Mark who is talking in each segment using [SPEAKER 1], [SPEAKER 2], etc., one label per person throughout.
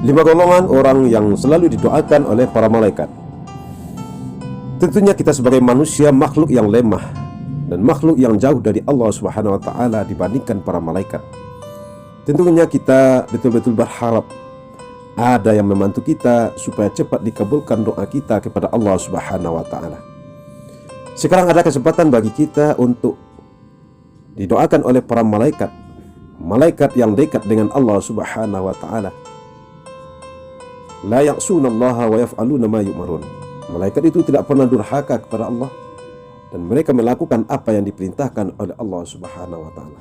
[SPEAKER 1] 5 golongan orang yang selalu didoakan oleh para malaikat. Tentunya kita sebagai manusia makhluk yang lemah dan makhluk yang jauh dari Allah Subhanahu wa taala dibandingkan para malaikat. Tentunya kita betul-betul berharap ada yang membantu kita supaya cepat dikabulkan doa kita kepada Allah Subhanahu wa taala. Sekarang ada kesempatan bagi kita untuk didoakan oleh para malaikat, malaikat yang dekat dengan Allah Subhanahu wa taala. La ya'sunallaha wa yaf'aluna ma yu'marun. Malaikat itu tidak pernah durhaka kepada Allah dan mereka melakukan apa yang diperintahkan oleh Allah Subhanahu wa taala.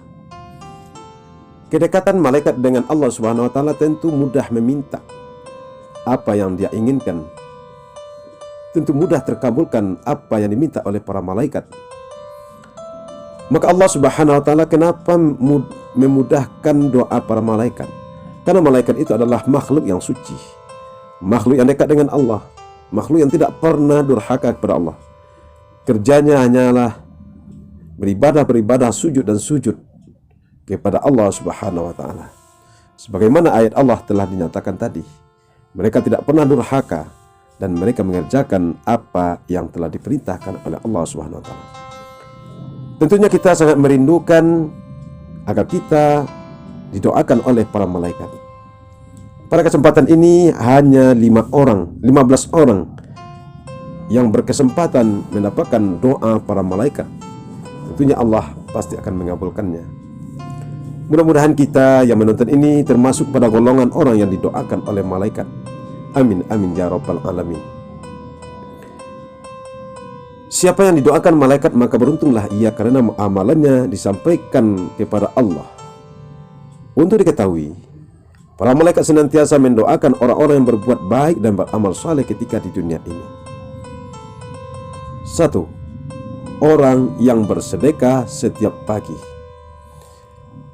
[SPEAKER 1] Kedekatan malaikat dengan Allah Subhanahu wa taala tentu mudah meminta apa yang dia inginkan. Tentu mudah terkabulkan apa yang diminta oleh para malaikat. Maka Allah Subhanahu wa taala kenapa memudahkan doa para malaikat? Karena malaikat itu adalah makhluk yang suci, makhluk yang dekat dengan Allah, makhluk yang tidak pernah durhaka kepada Allah. Kerjanya hanyalah beribadah, sujud dan sujud kepada Allah Subhanahu wa taala. Sebagaimana ayat Allah telah dinyatakan tadi, mereka tidak pernah durhaka dan mereka mengerjakan apa yang telah diperintahkan oleh Allah Subhanahu wa taala. Tentunya kita sangat merindukan agar kita didoakan oleh para malaikat. Pada kesempatan ini hanya 15 orang yang berkesempatan mendapatkan doa para malaikat. Tentunya Allah pasti akan mengabulkannya. Mudah-mudahan kita yang menonton ini termasuk pada golongan orang yang didoakan oleh malaikat. Amin, amin ya rabbal alamin. Siapa yang didoakan malaikat maka beruntunglah ia karena amalannya disampaikan kepada Allah. Untuk diketahui, para malaikat senantiasa mendoakan orang-orang yang berbuat baik dan beramal saleh ketika di dunia ini. 1. Orang yang bersedekah setiap pagi.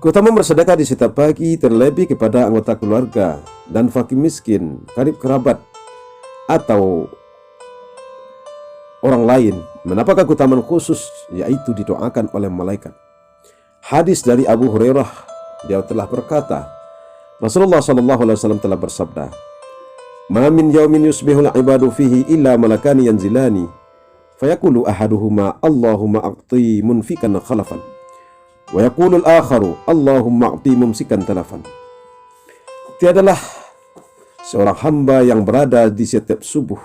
[SPEAKER 1] Keutamaan bersedekah di setiap pagi terlebih kepada anggota keluarga dan fakir miskin, karib kerabat, atau orang lain mendapatkan keutamaan khusus, yaitu didoakan oleh malaikat. Hadis dari Abu Hurairah, dia telah berkata, Rasulullah SAW telah bersabda, "Ma min yaumin yusbihul ibadu fihi illa malakani yanzilani, fayaqulu ahaduhuma Allahumma aqti munfikan khalafan, wa yaqulul akharu Allahumma aqti mumsikan talafan." Tiadalah seorang hamba yang berada di setiap subuh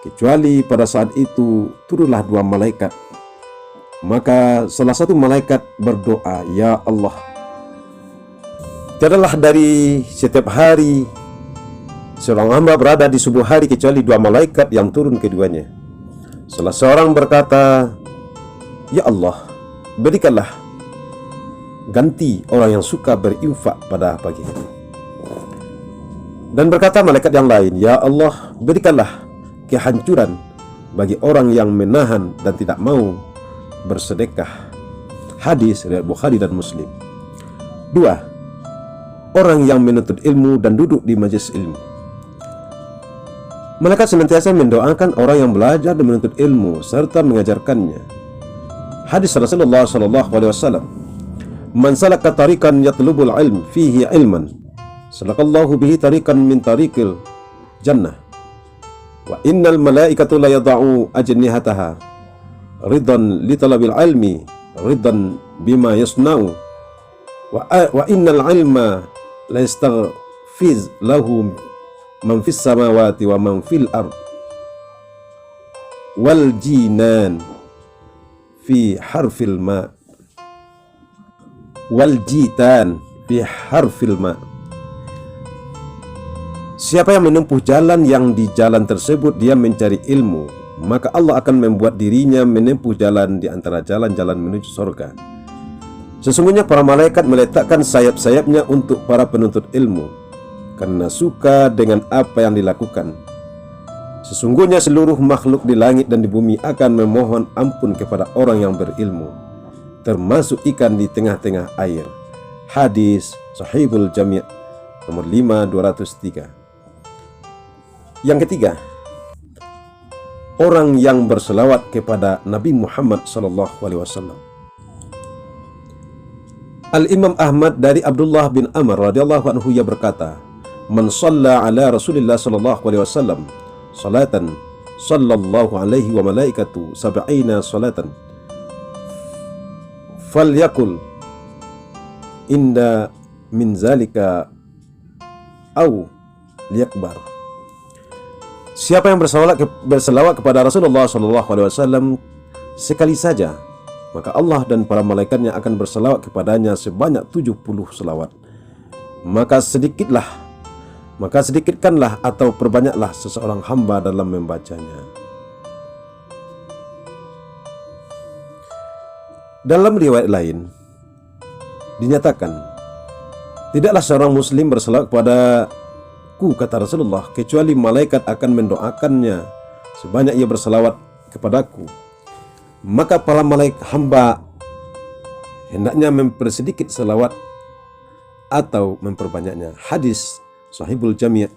[SPEAKER 1] kecuali pada saat itu turunlah 2 malaikat. Maka salah satu malaikat berdoa, "Ya Allah, tiadalah dari setiap hari seorang hamba berada di subuh hari kecuali 2 malaikat yang turun keduanya." Salah seorang berkata, "Ya Allah, berikanlah ganti orang yang suka berinfak pada pagi itu." Dan berkata malaikat yang lain, "Ya Allah, berikanlah kehancuran bagi orang yang menahan dan tidak mau bersedekah." Hadis riwayat Bukhari dan Muslim. 2. Orang yang menuntut ilmu dan duduk di majelis ilmu. Malaikat senantiasa mendoakan orang yang belajar dan menuntut ilmu serta mengajarkannya. Hadis Rasulullah SAW, "Man salaka tariqan yatlubul ilm fihi ilman, salakallahu bihi tariqan min tariqil jannah. Wa innal malaikatu la yada'u ajnihataha ridan li talabil ilmi ridan bima yasna'u wa innal ilma la yastaghfiz lahu man fis samawati wa man fil ard wal jinan fi harfil ma wal jitan fi harfil ma." Siapa yang menempuh jalan yang di jalan tersebut dia mencari ilmu, maka Allah akan membuat dirinya menempuh jalan di antara jalan-jalan menuju surga. Sesungguhnya para malaikat meletakkan sayap-sayapnya untuk para penuntut ilmu karena suka dengan apa yang dilakukan. Sesungguhnya seluruh makhluk di langit dan di bumi akan memohon ampun kepada orang yang berilmu, termasuk ikan di tengah-tengah air. Hadis Sahihul Jami' nomor 5203. Yang ketiga, orang yang berselawat kepada Nabi Muhammad SAW. Al-Imam Ahmad dari Abdullah bin Amr radhiyallahu anhu ia berkata, Man shalla ala Rasulillah sallallahu alaihi wasallam salatan sallallahu alaihi wa malaikatu sab'ina salatan falyakul inda min zalika au liyakbar. Siapa yang berselawat kepada Rasulullah sallallahu alaihi wasallam sekali saja, maka Allah dan para malaikatnya akan berselawat kepadanya sebanyak 70 selawat. Maka sedikitkanlah atau perbanyaklah seseorang hamba dalam membacanya. Dalam riwayat lain dinyatakan, tidaklah seorang muslim berselawat kepadaku, kata Rasulullah, kecuali malaikat akan mendoakannya sebanyak ia berselawat kepadaku. Maka para malaikat hamba hendaknya mempersedikit selawat atau memperbanyaknya. Hadis Sahihul Jami'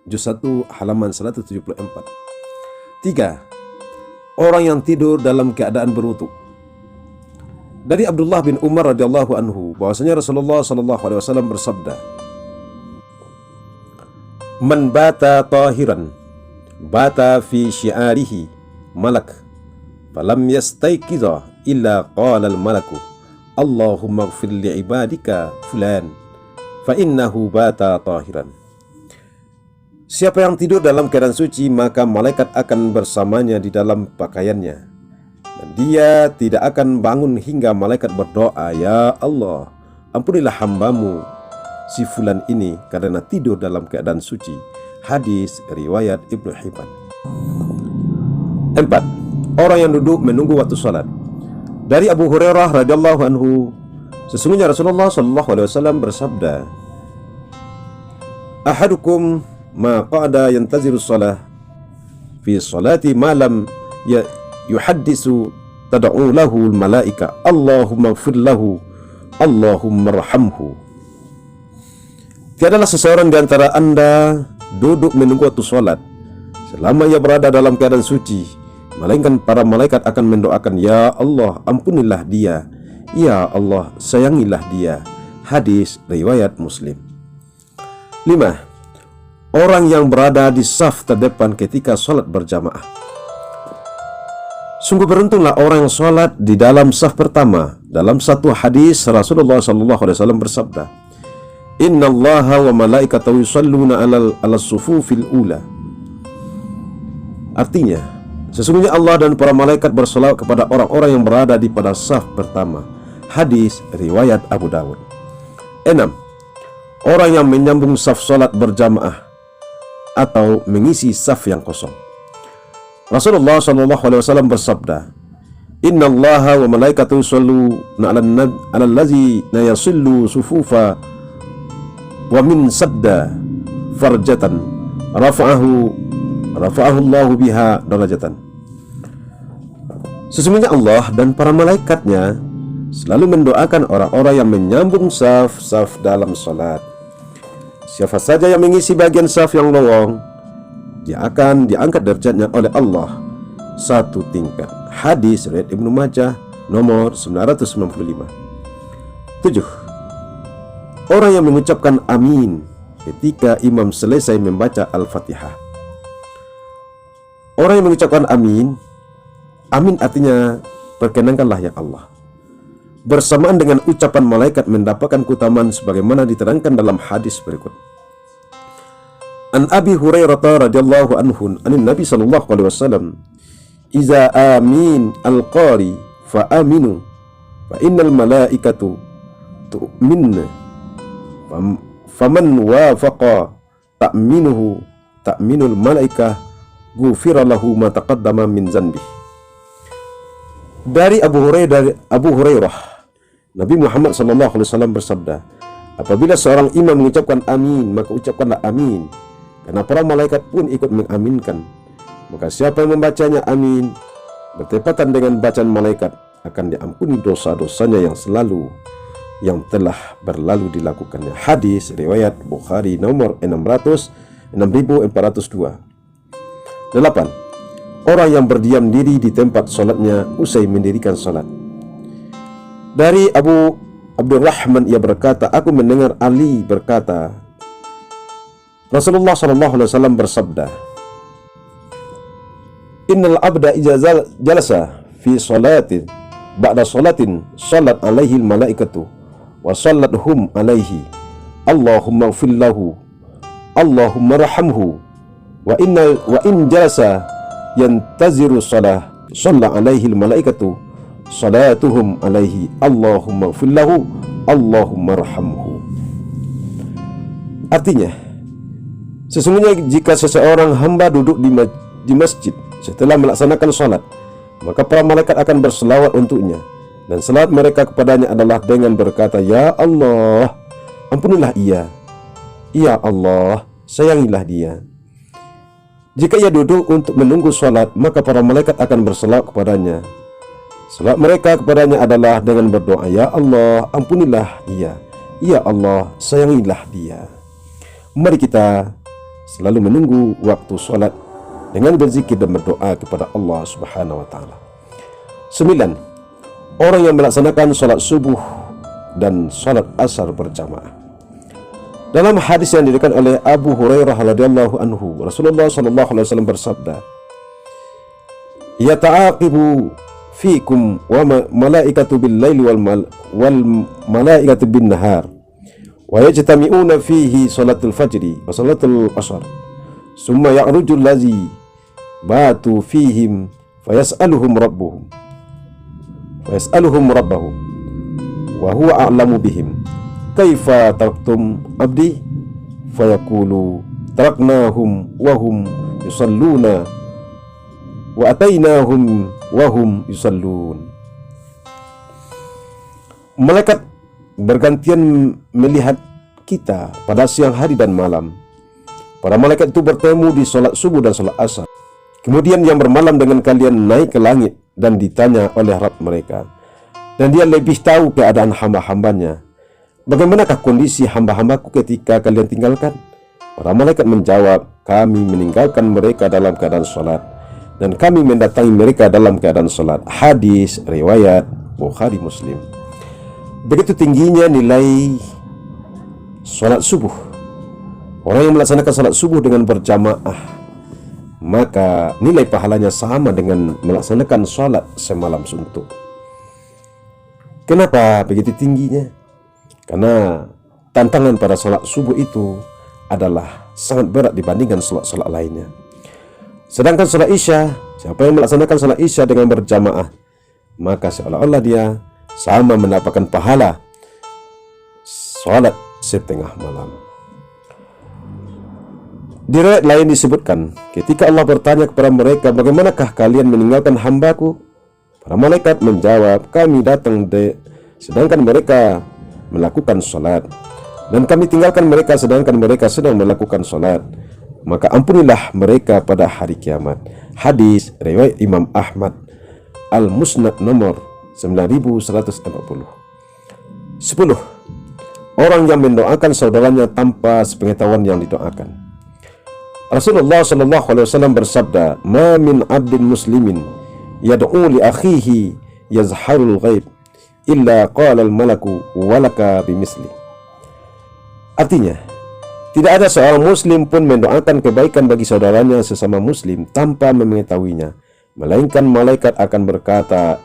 [SPEAKER 1] juz 1 halaman 174. 3. Orang yang tidur dalam keadaan berwudu. Dari Abdullah bin Umar radhiyallahu anhu bahwasanya Rasulullah sallallahu alaihi wasallam bersabda, "Man bata tahiran bata fi syi'arihi malak falam yastayqiza illa qala al-malaku Allahumma ighfir li ibadika fulan fa innahu bata tahiran." Siapa yang tidur dalam keadaan suci, maka malaikat akan bersamanya di dalam pakaiannya, dan dia tidak akan bangun hingga malaikat berdoa, "Ya Allah, ampunilah hambamu si fulan ini karena tidur dalam keadaan suci." Hadis riwayat Ibnu Hibban. 4. Orang yang duduk menunggu waktu salat. Dari Abu Hurairah radhiyallahu anhu, sesungguhnya Rasulullah sallallahu alaihi wasallam bersabda, "Ahadukum ma qa'ada yantaziru shalah fi salati ma lam yuhaddisu tad'u lahu al-malaika Allahumma ighfir lahu Allahumma arhamhu." Tiadalah seseorang di antara anda duduk menunggu waktu salat selama ia berada dalam keadaan suci, melainkan para malaikat akan mendoakan, "Ya Allah, ampunilah dia. Ya Allah, sayangilah dia." Hadis riwayat Muslim. 5. Orang yang berada di saf terdepan ketika salat berjamaah. Sungguh beruntunglah orang yang salat di dalam saf pertama. Dalam satu hadis Rasulullah sallallahu alaihi wasallam bersabda, "Innallaha wa malaikatahu yusholluna 'alas sufufil ula." Artinya, sesungguhnya Allah dan para malaikat berselawat kepada orang-orang yang berada di pada saf pertama. Hadis riwayat Abu Dawud. 6. Orang yang menyambung saf salat berjamaah atau mengisi saf yang kosong. Rasulullah sallallahu alaihi wasallam bersabda, "Innallaha wa malaikatahu yusholluna 'alal ladzina yasillu sufufa wa min sadda farjatan rafa'ahu Allahu biha darajatan." Sesungguhnya Allah dan para malaikatnya selalu mendoakan orang-orang yang menyambung saf-saf dalam salat. Siapa saja yang mengisi bagian saf yang lowong, dia akan diangkat derajatnya oleh Allah satu tingkat. Hadis riwayat Ibnu Majah nomor 995. 7. Orang yang mengucapkan amin ketika imam selesai membaca Al-Fatihah. Orang yang mengucapkan amin, amin artinya perkenankanlah ya Allah, bersamaan dengan ucapan malaikat mendapatkan keutamaan sebagaimana diterangkan dalam hadis berikut. An Abi Hurairah radhiyallahu anhu anin Nabi sallallahu alaihi wasallam, "Iza amin al-qari fa aminu fa innal malaikatu tu'minna faman wafaqa ta'minul malaikah ghufira lahu ma taqaddama min zanbi." Dari Abu Hurairah, Nabi Muhammad SAW bersabda, "Apabila seorang imam mengucapkan amin, maka ucapkanlah amin, karena para malaikat pun ikut mengaminkan. Maka siapa yang membacanya amin bertepatan dengan bacaan malaikat, akan diampuni dosa-dosanya yang telah berlalu dilakukannya." Hadis riwayat Bukhari nomor 6402. 8. Orang yang berdiam diri di tempat salatnya usai mendirikan salat. Dari Abu Abdurrahman ia berkata, "Aku mendengar Ali berkata, Rasulullah SAW bersabda, "Innal abda idza jalasa fi salatin ba'da salatin salat alaihi malaikatu wa sallathum alaihi Allahumma ighfir lahu Allahumma rahamhu wa in jalasa yantaziru salah shalla alaihi malaikatu salatuhum alaihi Allahumma ighfir lahu Allahumma rahamhu." Artinya, sesungguhnya jika seseorang hamba duduk di masjid setelah melaksanakan sholat, maka para malaikat akan berselawat untuknya, dan selawat mereka kepadanya adalah dengan berkata, "Ya Allah, ampunilah ia. Ya Allah, sayangilah dia." Jika ia duduk untuk menunggu sholat, maka para malaikat akan berselawat kepadanya. Selawat mereka kepadanya adalah dengan berdoa, "Ya Allah, ampunilah ia. Ya Allah, sayangilah dia." Mari kita selalu menunggu waktu sholat dengan berzikir dan berdoa kepada Allah Subhanahu wa Ta'ala. 9. Orang yang melaksanakan sholat subuh dan sholat asar berjamaah. Dalam hadis yang diriwayatkan oleh Abu Hurairah radhiyallahu anhu, Rasulullah sallallahu alaihi wasallam bersabda, "Yata'aqibu fikum wa malaikatu bil laili wal malaikatu bin nahar wa yajtami'una fihi salatul fajri wa salatul asar summa ya'rujul ladzi batu fihim fayas'aluhum rabbahum wa huwa a'lamu bihim kaifa taraktum abdi fayaqulu taraknahum wa hum yusalluna wa atainahum wa hum yusallun." Malaikat bergantian melihat kita pada siang hari dan malam. Para malaikat itu bertemu di sholat subuh dan sholat asar. Kemudian yang bermalam dengan kalian naik ke langit dan ditanya oleh Rabb mereka, dan dia lebih tahu keadaan hamba-hambanya. "Bagaimanakah kondisi hamba-hambaku ketika kalian tinggalkan?" Para malaikat menjawab, "Kami meninggalkan mereka dalam keadaan sholat, dan kami mendatangi mereka dalam keadaan sholat." Hadis riwayat Bukhari Muslim. Begitu tingginya nilai sholat subuh. Orang yang melaksanakan sholat subuh dengan berjamaah, maka nilai pahalanya sama dengan melaksanakan sholat semalam suntuk. Kenapa begitu tingginya? Karena tantangan pada sholat subuh itu adalah sangat berat dibandingkan sholat-sholat lainnya. Sedangkan sholat isya, siapa yang melaksanakan sholat isya dengan berjamaah, maka seolah-olah dia sama mendapatkan pahala sholat setengah malam. Di riwayat lain disebutkan, ketika Allah bertanya kepada mereka, "Bagaimanakah kalian meninggalkan hambaku?" Para malaikat menjawab, "Kami datang sedangkan mereka melakukan sholat, dan kami tinggalkan mereka sedangkan mereka sedang melakukan sholat. Maka ampunilah mereka pada hari kiamat." Hadis riwayat Imam Ahmad, Al-Musnad nomor 9140. 10. Orang yang mendoakan saudaranya tanpa sepengetahuan yang didoakan. Rasulullah SAW bersabda, "Ma min abdin muslimin yad'u li akhihi yazharul ghaib illa qala al-malaku walaka bimisli." Artinya, tidak ada seorang muslim pun mendoakan kebaikan bagi saudaranya sesama muslim tanpa mengetahuinya, melainkan malaikat akan berkata,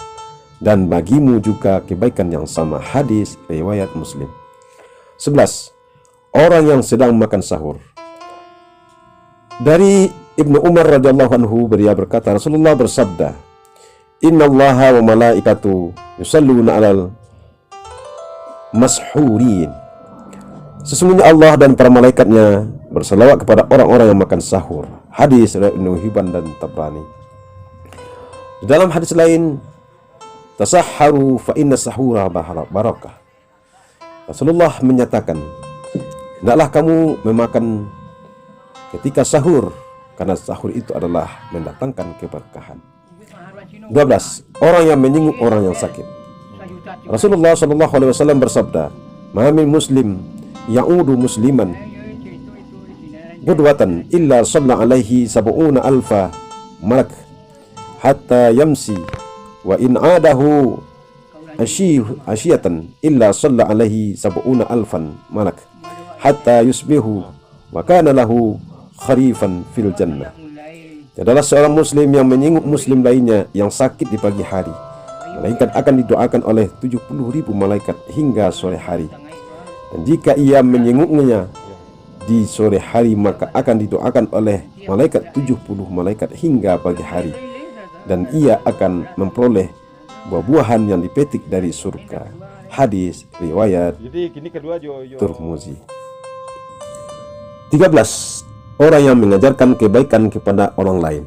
[SPEAKER 1] "Dan bagimu juga kebaikan yang sama." Hadis riwayat Muslim. 11. Orang yang sedang makan sahur. Dari Ibnu Umar radhiyallahu anhu, beliau berkata, Rasulullah bersabda, "Innallaha wa malaikatu yusalluna 'alal mashurin." Sesungguhnya Allah dan para malaikatnya berselawat kepada orang-orang yang makan sahur. Hadis riwayat Ibnu Hibban dan Tabrani. Dalam hadis lain, "Tasahharu fa inna sahura barakah." Rasulullah menyatakan, "Hendaklah kamu memakan ketika sahur, karena sahur itu adalah mendatangkan keberkahan." 12. Orang yang menyinggung orang yang sakit. Rasulullah SAW bersabda, "Ma min muslim ya'udu musliman qudwatan illa shalla alaihi sab'una alfa malak hatta yamsi wa in adahu asyiyatan illa shalla alaihi sab'una alfan malak hatta yusbihu wa kana lahu kharifan fil jannah. Adalah seorang muslim yang menyenguk muslim lainnya yang sakit di pagi hari, melainkan akan didoakan oleh 70.000 malaikat hingga sore hari. Dan jika ia menyenguknya di sore hari, maka akan didoakan oleh malaikat 70 malaikat hingga pagi hari, dan ia akan memperoleh buah-buahan yang dipetik dari surga. Hadis riwayat Tirmizi. 13. Orang yang mengajarkan kebaikan kepada orang lain.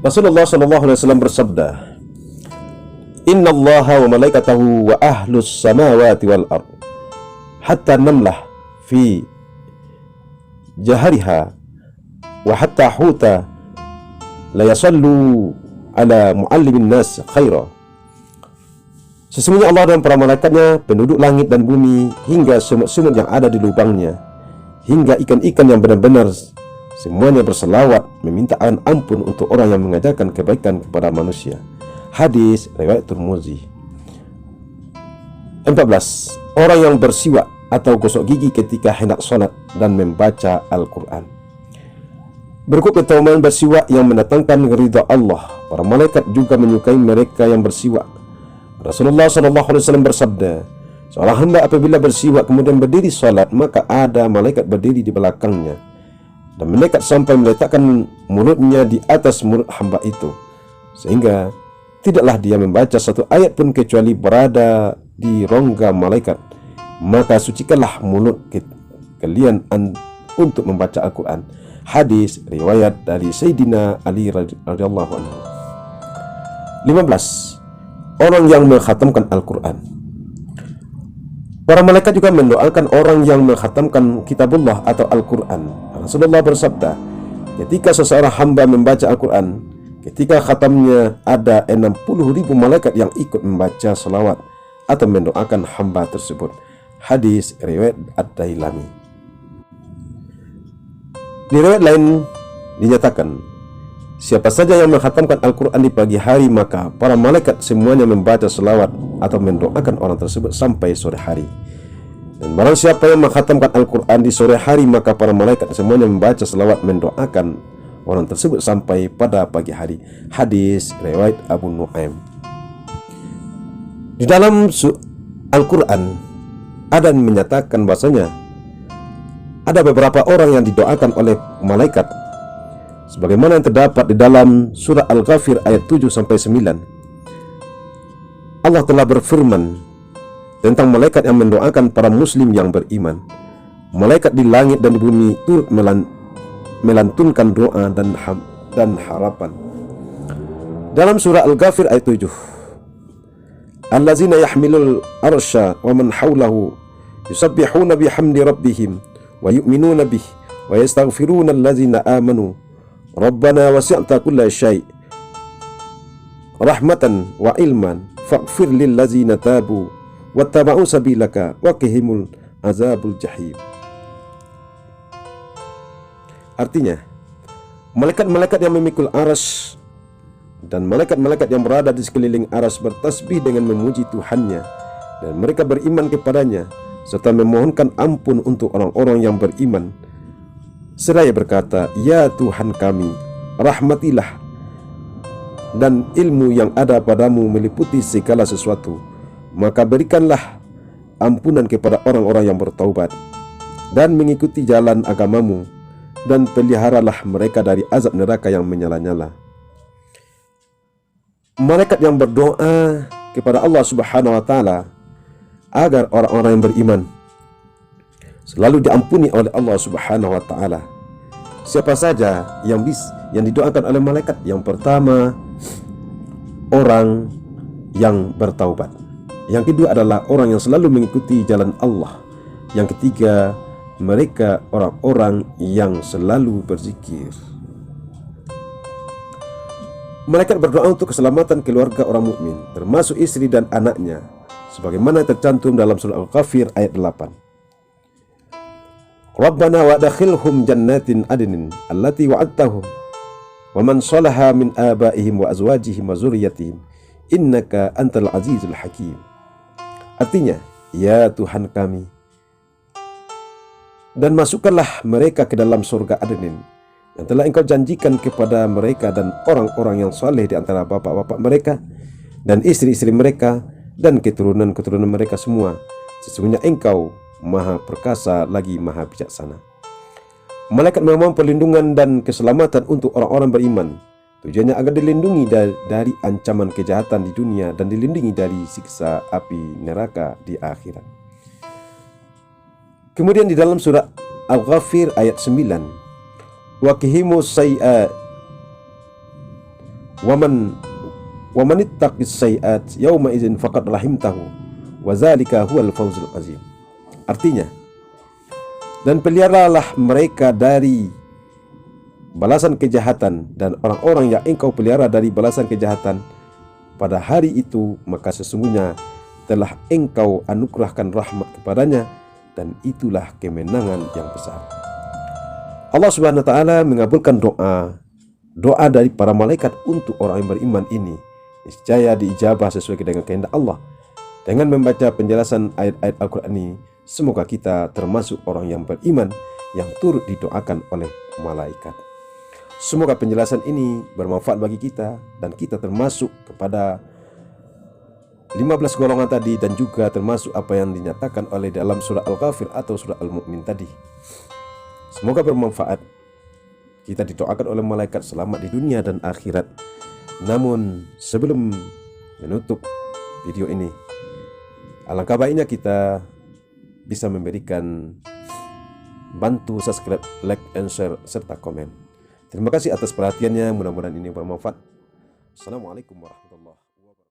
[SPEAKER 1] Rasulullah SAW bersabda, Inna Allaha wa malaikatahu wa ahlus samawati wal ard hatta namlah fi jahariha wa hatta huta la yasallu ala muallimin nas khaira. Sesungguhnya Allah dan para malaikatnya, penduduk langit dan bumi, hingga semut-semut yang ada di lubangnya, hingga ikan-ikan yang benar-benar, semuanya berselawat meminta ampun untuk orang yang mengajarkan kebaikan kepada manusia. Hadis riwayat Tirmizi. 14. Orang yang bersiwak atau gosok gigi ketika hendak sholat dan membaca Al-Quran. Berikut keutamaan bersiwak yang mendatangkan ridha Allah. Para malaikat juga menyukai mereka yang bersiwak. Rasulullah SAW bersabda, seorang hamba apabila bersiwak kemudian berdiri sholat, maka ada malaikat berdiri di belakangnya dan mendekat sampai meletakkan mulutnya di atas mulut hamba itu, sehingga tidaklah dia membaca satu ayat pun kecuali berada di rongga malaikat. Maka sucikanlah mulut kalian untuk membaca Al-Quran. Hadis riwayat dari Sayyidina Ali radhiyallahu anhu. 15. Orang yang mengkhatamkan Al-Quran. Para malaikat juga mendoakan orang yang mengkhatamkan kitabullah atau Al-Quran. Rasulullah bersabda, ketika seseorang hamba membaca Al-Quran, ketika khatamnya ada 60.000 malaikat yang ikut membaca salawat atau mendoakan hamba tersebut. Hadis riwayat Ad-Dailami. Di riwayat lain dinyatakan, siapa saja yang mengkhatamkan Al-Quran di pagi hari, maka para malaikat semuanya membaca selawat atau mendoakan orang tersebut sampai sore hari. Dan barang siapa yang mengkhatamkan Al-Quran di sore hari, maka para malaikat semuanya membaca selawat mendoakan orang tersebut sampai pada pagi hari. Hadis riwayat Abu Nuaim. Di dalam Al-Quran ada yang menyatakan bahasanya ada beberapa orang yang didoakan oleh malaikat, sebagaimana yang terdapat di dalam surah Al-Ghafir ayat 7-9. Allah telah berfirman tentang malaikat yang mendoakan para muslim yang beriman. Malaikat di langit dan di bumi turut melantunkan doa dan harapan. Dalam surah Al-Ghafir ayat 7, Allazina yahmilul arsya wa man hawlahu yusabbihuna bihamdi rabbihim wa yu'minuna bih wa yastaghfiruna allazina amanu Rabbana wasi'ta kulla syai' rahmatan wa ilman faghfir lil ladzina tabu wattaba'u sabilaka wa qihimul azabul jahim. Artinya, malaikat-malaikat yang memikul arsy dan malaikat-malaikat yang berada di sekeliling arsy bertasbih dengan memuji Tuhannya, dan mereka beriman kepadanya serta memohonkan ampun untuk orang-orang yang beriman, seraya berkata, Ya Tuhan kami, rahmatilah, dan ilmu yang ada padamu meliputi segala sesuatu, maka berikanlah ampunan kepada orang-orang yang bertaubat dan mengikuti jalan agamamu, dan peliharalah mereka dari azab neraka yang menyala-nyala. Malaikat yang berdoa kepada Allah Subhanahu wa Ta'ala agar orang-orang yang beriman selalu diampuni oleh Allah Subhanahu wa Ta'ala. Siapa saja yang didoakan oleh malaikat? Yang pertama, orang yang bertaubat. Yang kedua adalah orang yang selalu mengikuti jalan Allah. Yang ketiga, mereka orang-orang yang selalu berzikir. Malaikat berdoa untuk keselamatan keluarga orang mukmin, termasuk istri dan anaknya, sebagaimana tercantum dalam surah Al-Ghafir ayat 8. Rabbana wa'dakhilhum jannatin adnin allati wa'adtahum wa man salaha min abaihim wa azwajihim wa zurriyyatihim innaka antal azizul hakim. Artinya, ya Tuhan kami, Dan masukkanlah mereka ke dalam surga Adenin yang telah engkau janjikan kepada mereka dan orang-orang yang saleh di antara bapak-bapak mereka dan istri-istri mereka dan keturunan-keturunan mereka semua. Sesungguhnya engkau maha perkasa lagi maha bijaksana. Malaikat memohon perlindungan dan keselamatan untuk orang-orang beriman. Tujuannya agar dilindungi dari ancaman kejahatan di dunia dan dilindungi dari siksa api neraka di akhirat. Kemudian di dalam surat Al-Ghafir ayat 9, waqihimu sayi'at waman ittaqis sayi'at yauma idzin faqad rahimtahu wa dzalika huwal fawzul azim. Artinya, dan peliharalah mereka dari balasan kejahatan, dan orang-orang yang engkau pelihara dari balasan kejahatan pada hari itu, maka sesungguhnya telah engkau anugerahkan rahmat kepadanya, dan itulah kemenangan yang besar. Allah Subhanahu wa taala mengabulkan doa dari para malaikat untuk orang yang beriman ini. Niscaya diijabah sesuai dengan kehendak Allah. Dengan membaca penjelasan ayat-ayat Al-Quran ini, semoga kita termasuk orang yang beriman yang turut didoakan oleh malaikat. Semoga penjelasan ini bermanfaat bagi kita dan kita termasuk kepada 15 golongan tadi, dan juga termasuk apa yang dinyatakan oleh dalam surah Al-Ghafir atau surah Al-Mu'min tadi. Semoga bermanfaat. Kita didoakan oleh malaikat selamat di dunia dan akhirat. Namun sebelum menutup video ini, alangkah baiknya kita bisa memberikan bantu subscribe, like, and share, serta komen. Terima kasih atas perhatiannya. Mudah-mudahan ini bermanfaat. Assalamualaikum warahmatullahi wabarakatuh.